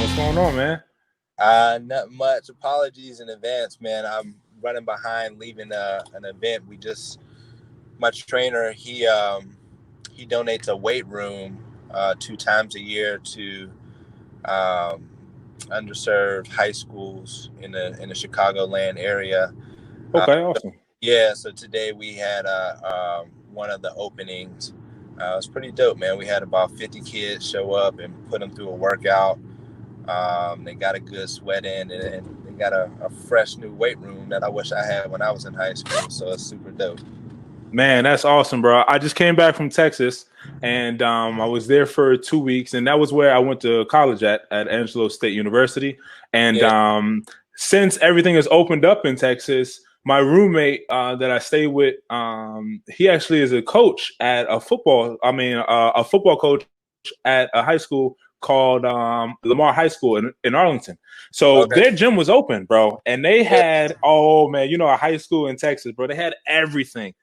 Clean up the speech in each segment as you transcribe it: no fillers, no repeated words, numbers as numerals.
What's going on, man? Not much. Apologies in advance, man. I'm running behind, leaving an event. My trainer, he donates a weight room 2 times a year to um, underserved high schools in the Chicagoland area. Okay, awesome. Yeah, so today we had one of the openings. It was pretty dope, man. We had about 50 kids show up and put them through a workout. They got a good sweat in, and they got a fresh new weight room that I wish I had when I was in high school. So it's super dope. Man, that's awesome, bro. I just came back from Texas, and I was there for 2 weeks, and that was where I went to college at Angelo State University. And since everything has opened up in Texas, my roommate that I stay with, he actually is a coach at a football coach at a high school called Lamar High School in Arlington. So their gym was open, bro. And they had, a high school in Texas, bro. They had everything,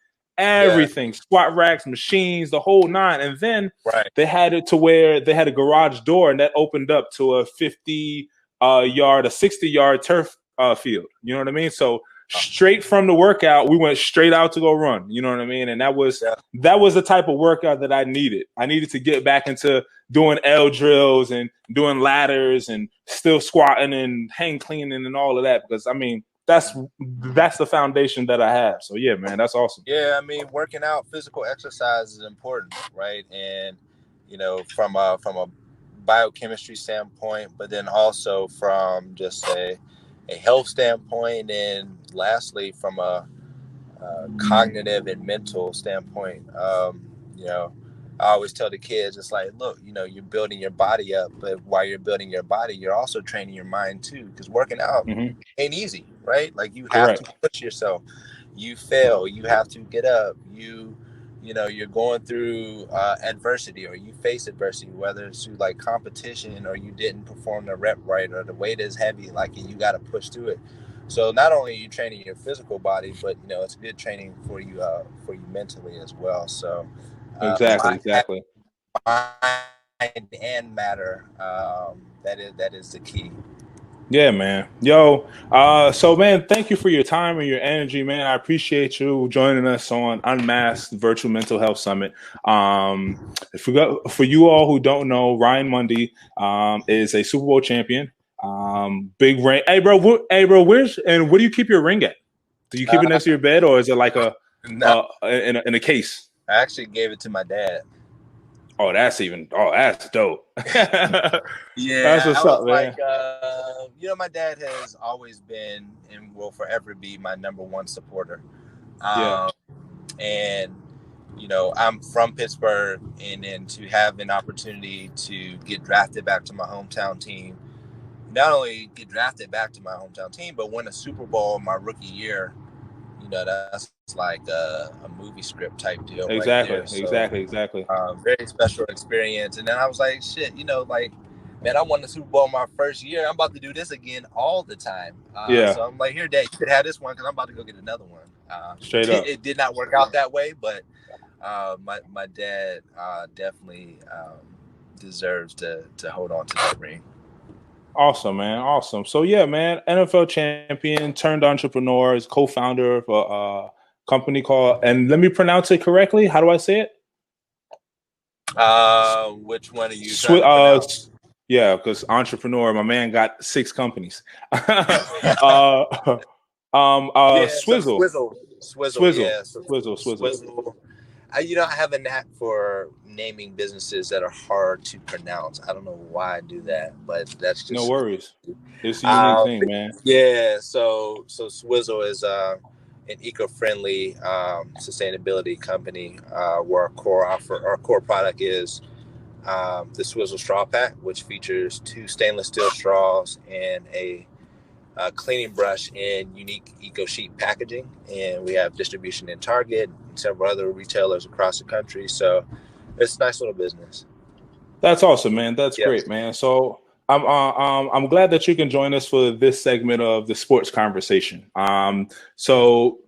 squat racks, machines, the whole nine. And then they had it to where they had a garage door and that opened up to a 60-yard turf field. You know what I mean? So straight from the workout, we went straight out to go run. You know what I mean? And that was the type of workout that I needed. I needed to get back into doing L drills and doing ladders and still squatting and hang cleaning and all of that, because I mean that's the foundation that I have. So yeah, man, that's awesome. Yeah, I mean, working out, physical exercise is important, right? And from a biochemistry standpoint, but then also from just a health standpoint, and lastly from a cognitive and mental standpoint. I always tell the kids, it's like, look, you're building your body up, but while you're building your body, you're also training your mind too, because working out ain't easy, right? Like you have to push yourself. You fail, you have to get up. You're going through adversity, or you face adversity, whether it's through like competition, or you didn't perform the rep right, or the weight is heavy, like you got to push through it. So not only are you training your physical body, but it's good training for you mentally as well. So exactly. Mind and matter. That is the key. Yeah, man. Yo, so man, thank you for your time and your energy, man. I appreciate you joining us on UNMASC Virtual Mental Health Summit. For you all who don't know, Ryan Mundy is a Super Bowl champion. Big ring. Hey, bro, what do you keep your ring at? Do you keep it next to your bed, or is it like in a case? I actually gave it to my dad. Oh, that's dope. Yeah, that's what's up, man. My dad has always been and will forever be my number one supporter. And I'm from Pittsburgh, and then to have an opportunity to get drafted back to my hometown team, not only get drafted back to my hometown team, but win a Super Bowl my rookie year. That's like a movie script type deal. Exactly, right there. Exactly. Very special experience. And then I was like, shit, man, I won the Super Bowl my first year. I'm about to do this again all the time. So I'm like, here, Dad, you could have this one because I'm about to go get another one. Straight up. It did not work out that way, but my dad definitely deserves to hold on to that ring. Awesome, man. Awesome. So yeah, man, NFL champion turned entrepreneur, is co-founder of a company called, and let me pronounce it correctly. How do I say it? Which one are you? Yeah, because entrepreneur, my man got 6 companies. Swizzle. I have a knack for naming businesses that are hard to pronounce. I don't know why I do that, but that's just no worries. It's a unique thing, man. Yeah, so Swizzle is an eco-friendly sustainability company where our core product is the Swizzle Straw Pack, which features 2 stainless steel straws and a cleaning brush in unique eco sheet packaging, and we have distribution in Target and several other retailers across the country. So it's a nice little business. That's awesome, man. That's great, man. So I'm glad that you can join us for this segment of the sports conversation. So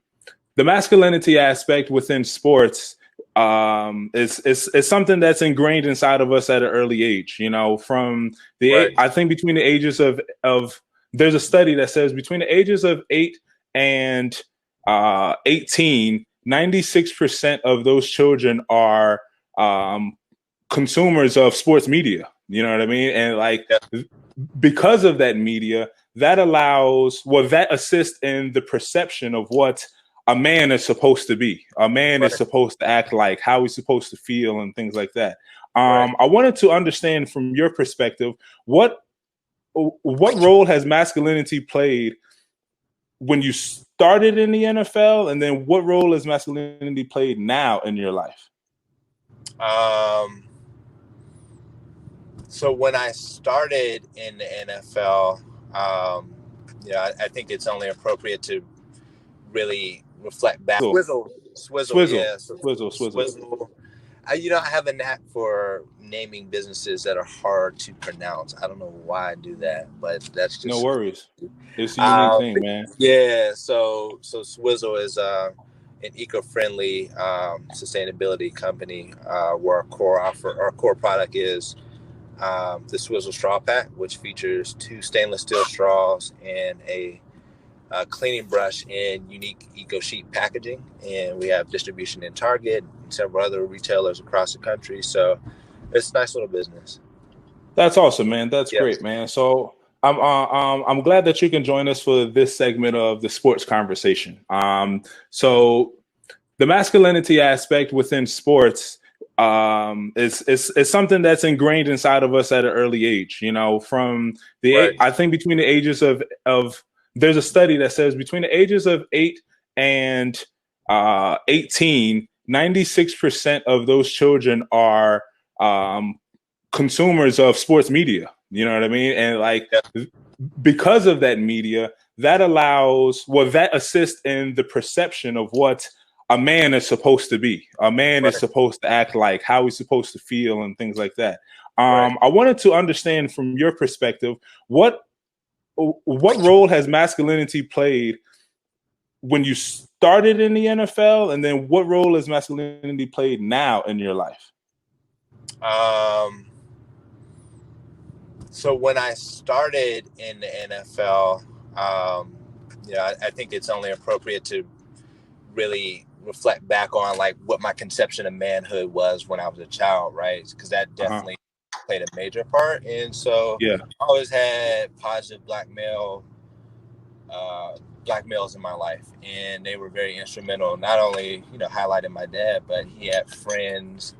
the masculinity aspect within sports, it's something that's ingrained inside of us at an early age. You know, from Right. I think between the ages of there's a study that says between the ages of 8 and 18, 96% of those children are consumers of sports media. You know what I mean? And like Yeah. because of that media, that that assists in the perception of what a man is supposed to be. A man Right. is supposed to act like, how he's supposed to feel, and things like that. Right. I wanted to understand from your perspective what role has masculinity played when you started in the NFL, and then what role has masculinity played now in your life? So when I started in the NFL, I think it's only appropriate to really reflect back. Swizzle, Swizzle, yeah. So swizzle. Swizzle. I have a knack for naming businesses that are hard to pronounce. I don't know why I do that, but that's No just. worries. It's a unique thing, man. Yeah. So Swizzle is an eco-friendly sustainability company where our core product is the Swizzle Straw Pack, which features 2 stainless steel straws and a cleaning brush in unique eco sheet packaging. And we have distribution in Target and several other retailers across the country. So it's a nice little business. That's awesome, man. That's Yeah. great, man. So I'm glad that you can join us for this segment of the sports conversation. So the masculinity aspect within sports is something that's ingrained inside of us at an early age. You know, from Right. I think between the ages of there's a study that says between the ages of 8 and 18, 96% of those children are consumers of sports media. You know what I mean? And like because of that media, that that assists in the perception of what a man is supposed to be. A man Right. is supposed to act like, how he's supposed to feel, and things like that. Right. I wanted to understand from your perspective what role has masculinity played when you started in the NFL, and then what role has masculinity played now in your life? So when I started in the NFL, I think it's only appropriate to really reflect back on like what my conception of manhood was when I was a child, right? Because that definitely played a major part. And so Yeah. I always had positive black males in my life, and they were very instrumental, not only highlighting my dad, but he had friends,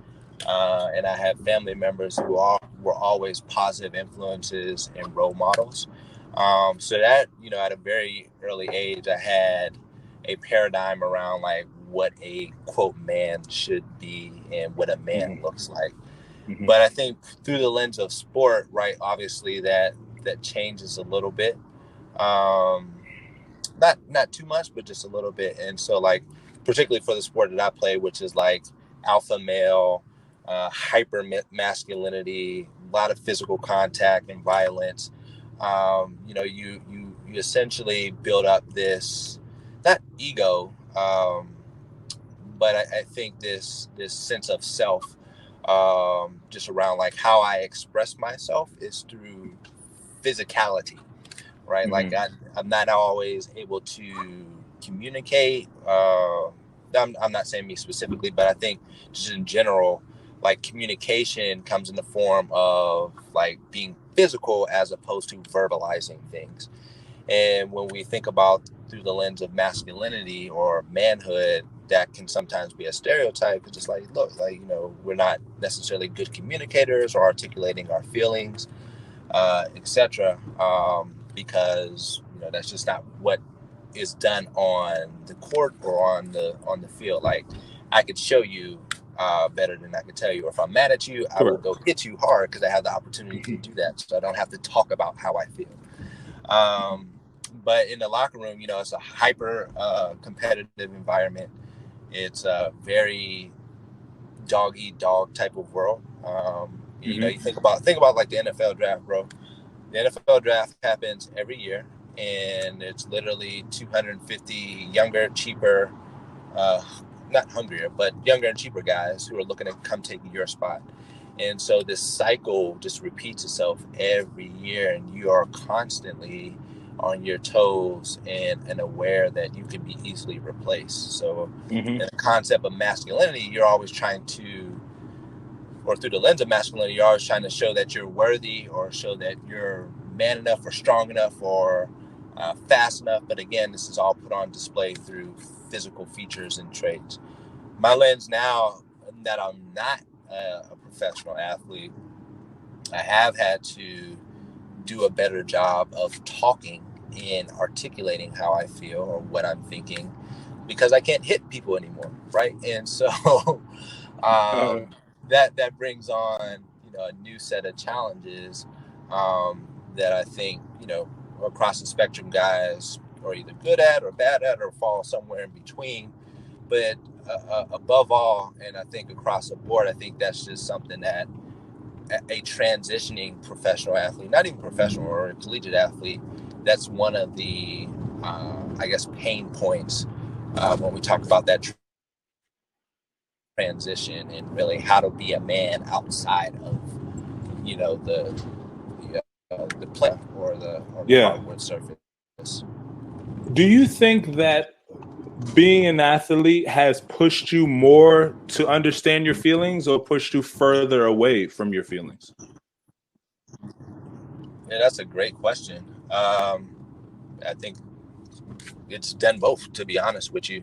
and I had family members who were always positive influences and role models. So that at a very early age, I had a paradigm around like what a quote man should be and what a man looks like. But I think through the lens of sport, right, obviously that changes a little bit. Not too much, but just a little bit. And so like particularly for the sport that I play, which is like alpha male, hyper masculinity, a lot of physical contact and violence. You essentially build up this not ego, but I think this sense of self, just around like how I express myself is through physicality, right? Like I'm not always able to communicate. I'm not saying me specifically, but I think just in general, like communication comes in the form of like being physical as opposed to verbalizing things. And when we think about through the lens of masculinity or manhood, that can sometimes be a stereotype. It's just like, look, like, we're not necessarily good communicators or articulating our feelings, etc. Because that's just not what is done on the court or on the field. Like I could show you better than I could tell you. Or if I'm mad at you, I will go hit you hard because I have the opportunity to do that. So I don't have to talk about how I feel. But in the locker room, it's a hyper competitive environment. It's a very dog eat dog type of world. You think about like the NFL draft, bro. The NFL draft happens every year, and it's literally 250 younger, cheaper not hungrier, but younger and cheaper guys who are looking to come take your spot. And so this cycle just repeats itself every year, and you are constantly on your toes and aware that you can be easily replaced. So in the concept of masculinity, you're always trying to, or through the lens of masculinity, you're always trying to show that you're worthy, or show that you're man enough or strong enough or fast enough. But again, this is all put on display through physical features and traits. My lens now that I'm not a professional athlete, I have had to do a better job of talking and articulating how I feel or what I'm thinking, because I can't hit people anymore, right? And so that brings on, you know, a new set of challenges that I think, you know, across the spectrum guys are either good at or bad at or fall somewhere in between. But above all, and I think across the board, I think that's just something that a transitioning professional athlete, not even professional or a collegiate athlete, that's one of the, I guess, pain points when we talk about that transition and really how to be a man outside of, you know, the play or the hardwood surface. Do you think that being an athlete has pushed you more to understand your feelings or pushed you further away from your feelings? Yeah, that's a great question. I think it's done both, to be honest with you.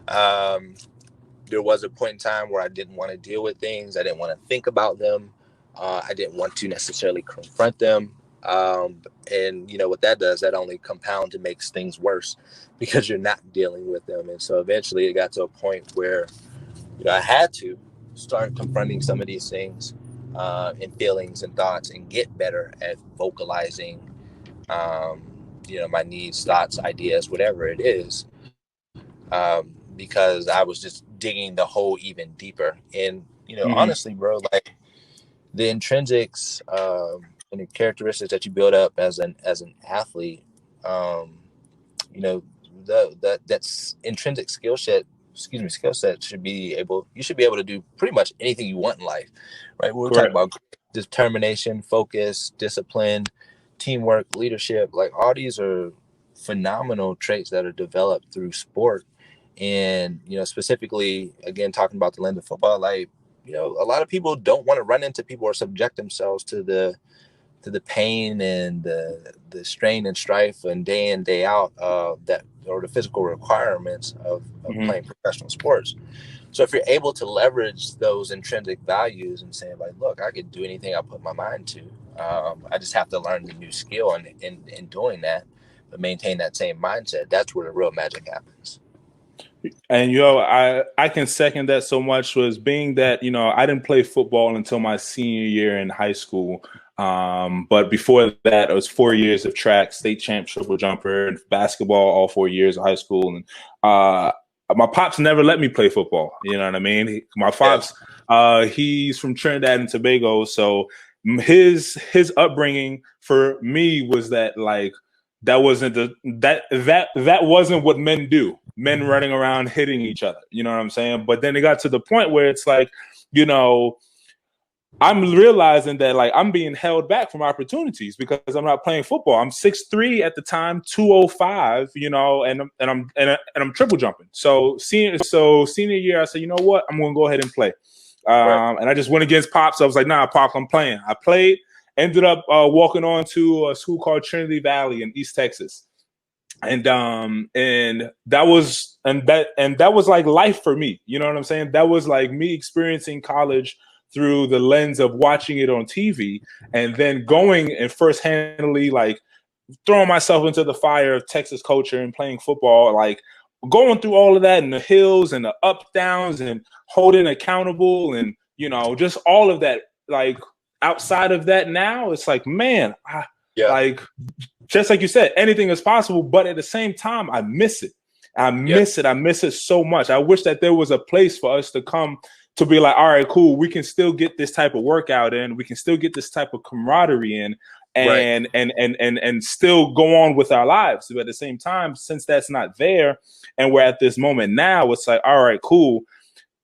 There was a point in time where I didn't want to deal with things. I didn't want to think about them. I didn't want to necessarily confront them. And you know what that does, that only compounds and makes things worse because you're not dealing with them. And so eventually it got to a point where, you know, I had to start confronting some of these things and feelings and thoughts and get better at vocalizing, you know, my needs, thoughts, ideas, whatever it is, because I was just digging the hole even deeper. And, you know, honestly, bro, like the intrinsics and the characteristics that you build up as an athlete, you know, that's intrinsic skill set should be able to do pretty much anything you want in life, right? We're talking about determination, focus, discipline, teamwork, leadership. Like all these are phenomenal traits that are developed through sport. And, you know, specifically, again, talking about the lens of football, like, you know, a lot of people don't want to run into people or subject themselves to the pain and the strain and strife and day in, day out that, or the physical requirements of playing professional sports. So if you're able to leverage those intrinsic values and say, like, look, I could do anything I put my mind to. I just have to learn the new skill, and in doing that, but maintain that same mindset. That's where the real magic happens. And, you know, I can second that so much, was being that, you know, I didn't play football until my senior year in high school. But before that, it was 4 years of track, state champ, triple jumper, and basketball, all 4 years of high school. And my pops never let me play football. You know what I mean? My pops, he's from Trinidad and Tobago. So his upbringing for me was that, like, that wasn't that wasn't what men do. Men running around hitting each other. You know what I'm saying? But then it got to the point where it's like, you know, I'm realizing that, like, I'm being held back from opportunities because I'm not playing football. I'm 6'3" at the time, 205, you know, and I'm triple jumping. So senior year, I said, you know what? I'm going to go ahead and play. And I just went against Pops. I was like, nah, Pop, I'm playing. I played, ended up walking on to a school called Trinity Valley in East Texas. And that was like life for me. You know what I'm saying? That was like me experiencing college through the lens of watching it on TV, and then going and first-handedly, like, throwing myself into the fire of Texas culture and playing football, like going through all of that and the hills and the up downs and holding accountable and, you know, just all of that. Like, outside of that now, it's like, man, like, just like you said, anything is possible, but at the same time, I miss it. I miss it so much. I wish that there was a place for us to come to be like, all right, cool, we can still get this type of workout in. We can still get this type of camaraderie in. and still go on with our lives. But at the same time, since that's not there, and we're at this moment now, it's like, all right, cool.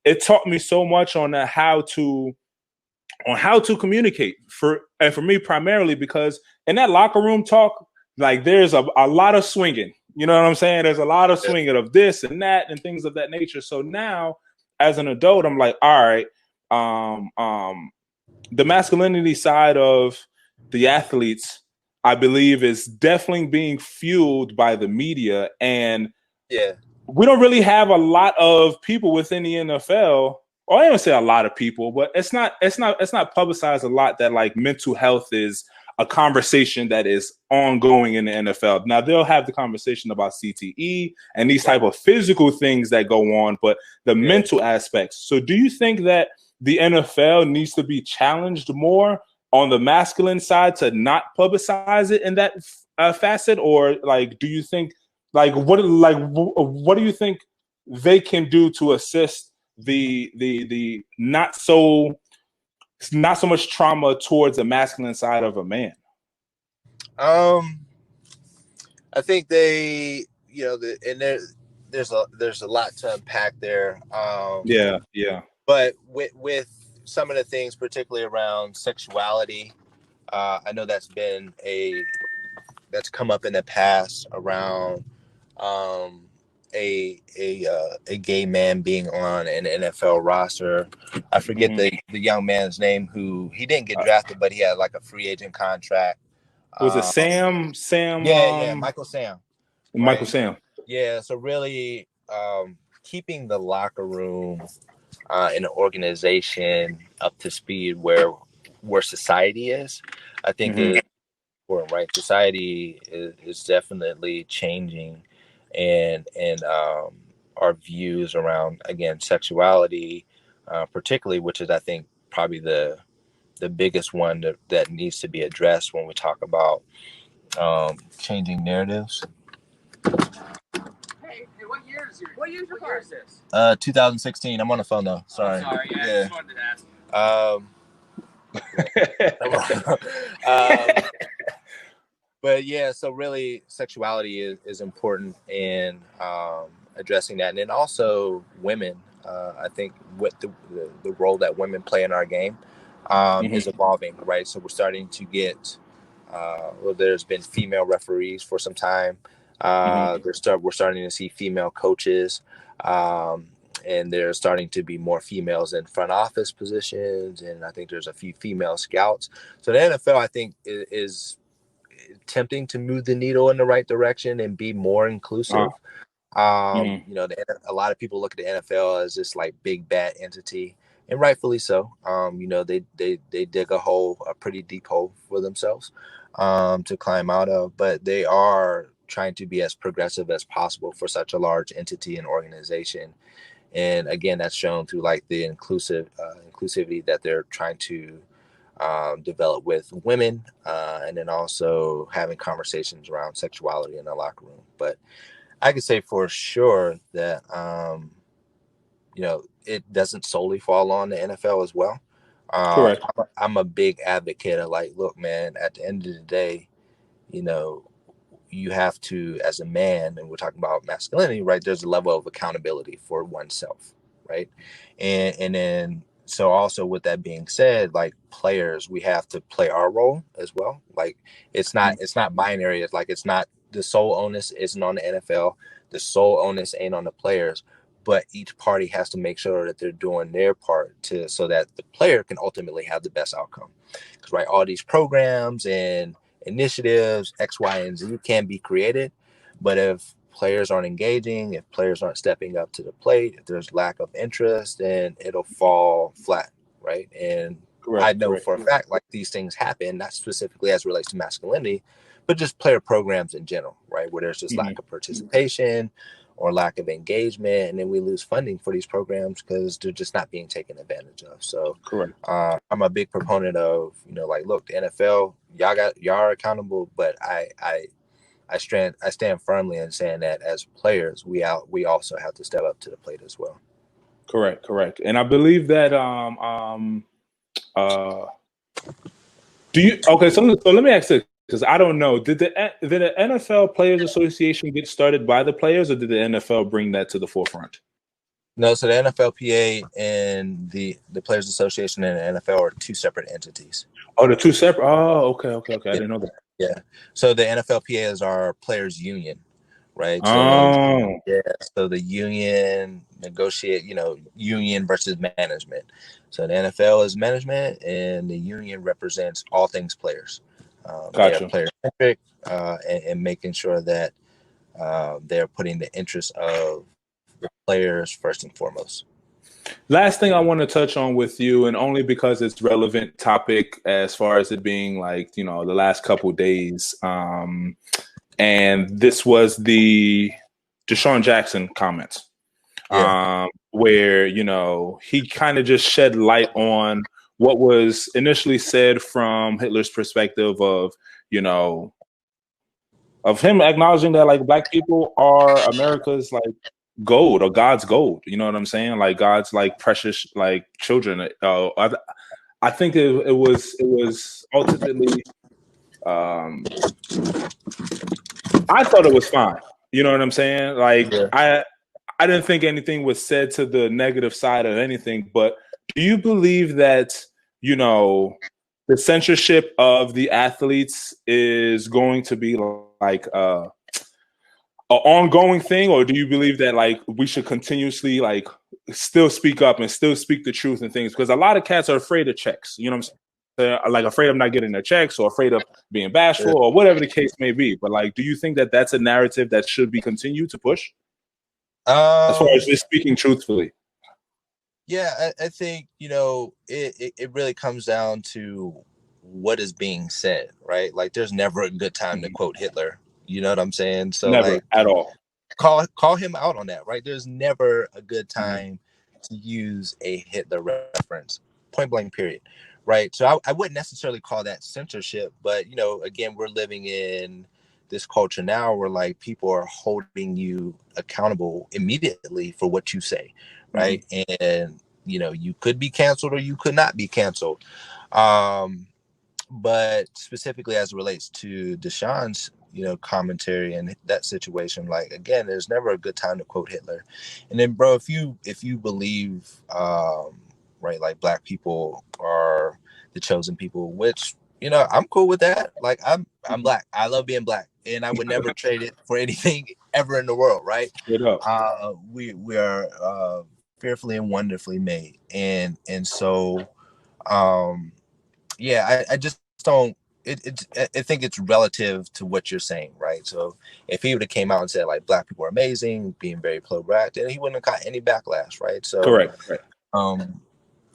It taught me so much on how to communicate for me primarily, because in that locker room talk, like there's a lot of swinging. You know what I'm saying? There's a lot of swinging of this and that and things of that nature. So now, as an adult, I'm like, all right, the masculinity side of the athletes, I believe, is definitely being fueled by the media, and we don't really have a lot of people within the NFL. Or I don't say a lot of people, but it's not publicized a lot that like mental health is a conversation that is ongoing in the NFL. Now they'll have the conversation about CTE and these type of physical things that go on, but the mental aspects. So do you think that the NFL needs to be challenged more on the masculine side to not publicize it in that facet? Or like, do you think what do you think they can do to assist the not so much trauma towards the masculine side of a man? I think they, and there's a lot to unpack there. But with some of the things, particularly around sexuality, I know that's come up in the past around a gay man being on an NFL roster. I forget the young man's name, who he didn't get drafted, but he had like a free agent contract. Was it Sam? Michael Sam. Michael Sam. Yeah, so really keeping the locker room and the organization up to speed where society is, I think is important, right? Society is definitely changing, and our views around, again, sexuality, particularly, which is, I think, probably the biggest one that needs to be addressed when we talk about changing narratives. Hey, what year is your car? 2016. I'm on the phone though. Sorry. Oh, sorry. Yeah, I just wanted to ask. But yeah, so really sexuality is important in addressing that. And then also women, I think what the role that women play in our game is evolving, right? So we're starting to get, there's been female referees for some time. We're starting to see female coaches, and there's starting to be more females in front office positions. And I think there's a few female scouts. So the NFL, I think, is attempting to move the needle in the right direction and be more inclusive. A lot of people look at the NFL as this like big bad entity, and rightfully so. They dig a pretty deep hole for themselves to climb out of, but they are trying to be as progressive as possible for such a large entity and organization. And again, that's shown through like the inclusivity that they're trying to develop with women, and then also having conversations around sexuality in the locker room. But I can say for sure that it doesn't solely fall on the NFL as well. Correct. I'm a big advocate of like, look, man, at the end of the day, you have to, as a man, and we're talking about masculinity, right? There's a level of accountability for oneself, right? And then, so also with that being said, like players, we have to play our role as well. Like it's not binary. It's like, it's not, the sole onus isn't on the NFL. The sole onus ain't on the players, but each party has to make sure that they're doing their part so that the player can ultimately have the best outcome. Because right, all these programs and initiatives, X, Y, and Z can be created, but if players aren't engaging, if players aren't stepping up to the plate, if there's lack of interest, then it'll fall flat, right? And I know for a fact, like, these things happen, not specifically as it relates to masculinity, but just player programs in general, right? Where there's just lack of participation or lack of engagement, and then we lose funding for these programs because they're just not being taken advantage of. So I'm a big proponent of, like, look, the NFL, y'all are accountable, but I stand firmly in saying that as players, we also have to step up to the plate as well. Correct. And I believe that Do you okay? So let me ask this, because I don't know. Did the NFL Players Association get started by the players, or did the NFL bring that to the forefront? No, so the NFLPA and the Players Association and the NFL are two separate entities. Oh, the two separate. Oh, okay. I didn't know that. Yeah. So the NFLPA is our players' union, right? Oh, So the union negotiate, union versus management. So the NFL is management, and the union represents all things players. They are gotcha. player centric, and making sure that they're putting the interests of the players first and foremost. Last thing I want to touch on with you, and only because it's relevant topic as far as it being like, the last couple of days. And this was the Deshaun Jackson comments, where, he kind of just shed light on what was initially said from Hitler's perspective of, of him acknowledging that like black people are America's like gold, or God's gold. You know what I'm saying? Like God's like precious like children. I think it was ultimately. I thought it was fine. You know what I'm saying? Like I didn't think anything was said to the negative side of anything. But do you believe that the censorship of the athletes is going to be like an ongoing thing, or do you believe that like we should continuously like still speak up and still speak the truth and things? Because a lot of cats are afraid of checks. You know what I'm saying? They're like afraid of not getting their checks, or afraid of being bashful, or whatever the case may be. But like, do you think that that's a narrative that should be continued to push as far as just speaking truthfully? Yeah, I think, it really comes down to what is being said, right? Like there's never a good time to quote Hitler. You know what I'm saying? So never, like at all. Call him out on that, right? There's never a good time to use a Hitler reference, point blank, period. Right. So I wouldn't necessarily call that censorship, but again, we're living in this culture now where like people are holding you accountable immediately for what you say, right? And you could be canceled or you could not be canceled. But specifically as it relates to Deshaun's commentary and that situation, like again, there's never a good time to quote Hitler. And then bro, if you believe right, like black people are the chosen people, which I'm cool with that. Like I'm black, I love being black, and I would never trade it for anything ever in the world, right? We are fearfully and wonderfully made, and so I just don't. I think it's relative to what you're saying, right? So if he would have came out and said like black people are amazing, being very pro-black, then he wouldn't have got any backlash, right? So correct.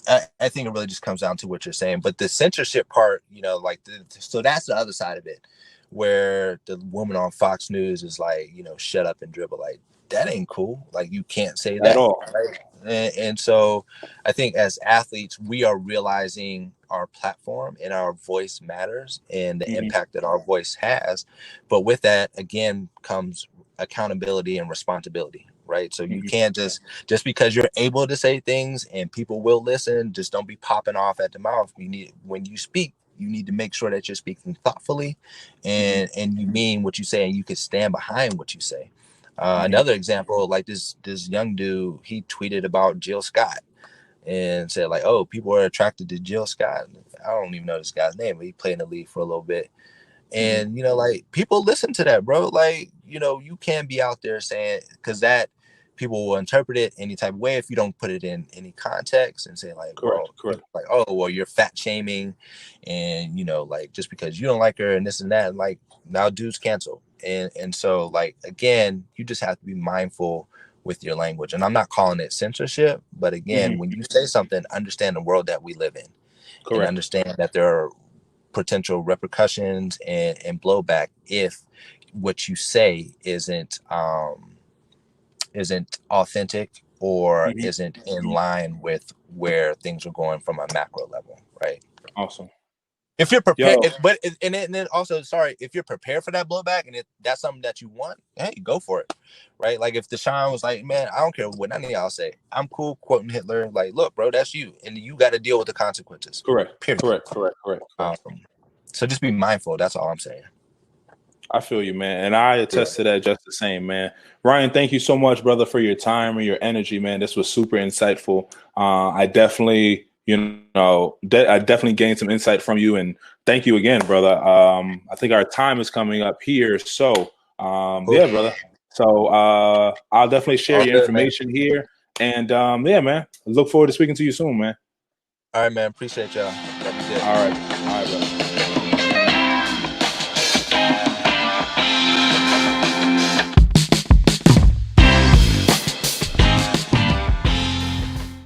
I think it really just comes down to what you're saying. But the censorship part, so that's the other side of it, where the woman on Fox News is like, shut up and dribble. Like that ain't cool. Like you can't say that at all, right? And so I think as athletes, we are realizing our platform and our voice matters and the impact that our voice has. But with that, again, comes accountability and responsibility, right? So you can't just because you're able to say things and people will listen, just don't be popping off at the mouth. When you speak, you need to make sure that you're speaking thoughtfully and you mean what you say, and you can stand behind what you say. Another example, like this young dude, he tweeted about Jill Scott and said like, oh, people are attracted to Jill Scott. I don't even know this guy's name, but he played in the league for a little bit. And, like people listen to that, bro. Like, you can't be out there saying, because that people will interpret it any type of way if you don't put it in any context and say like, correct. Like, oh, well, you're fat shaming and, like just because you don't like her and this and that, like now dude's canceled. And so like, again, you just have to be mindful with your language. And I'm not calling it censorship, but again, when you say something, understand the world that we live in. And understand that there are potential repercussions and blowback if what you say isn't authentic or isn't in line with where things are going from a macro level, right? Awesome. If you're prepared, and then also, sorry, if you're prepared for that blowback and that's something that you want, hey, go for it, right? Like if Deshaun was like, man, I don't care what none of y'all say, I'm cool quoting Hitler. Like, look, bro, that's you, and you got to deal with the consequences. Correct. Period. Correct. So just be mindful. That's all I'm saying. I feel you, man. And I attest to that just the same, man. Ryan, thank you so much, brother, for your time and your energy, man. This was super insightful. I definitely, I definitely gained some insight from you. And thank you again, brother. I think our time is coming up here. So, yeah, brother. So I'll definitely share your information here. And yeah, man, look forward to speaking to you soon, man. All right, man. Appreciate y'all. All right. All right, brother.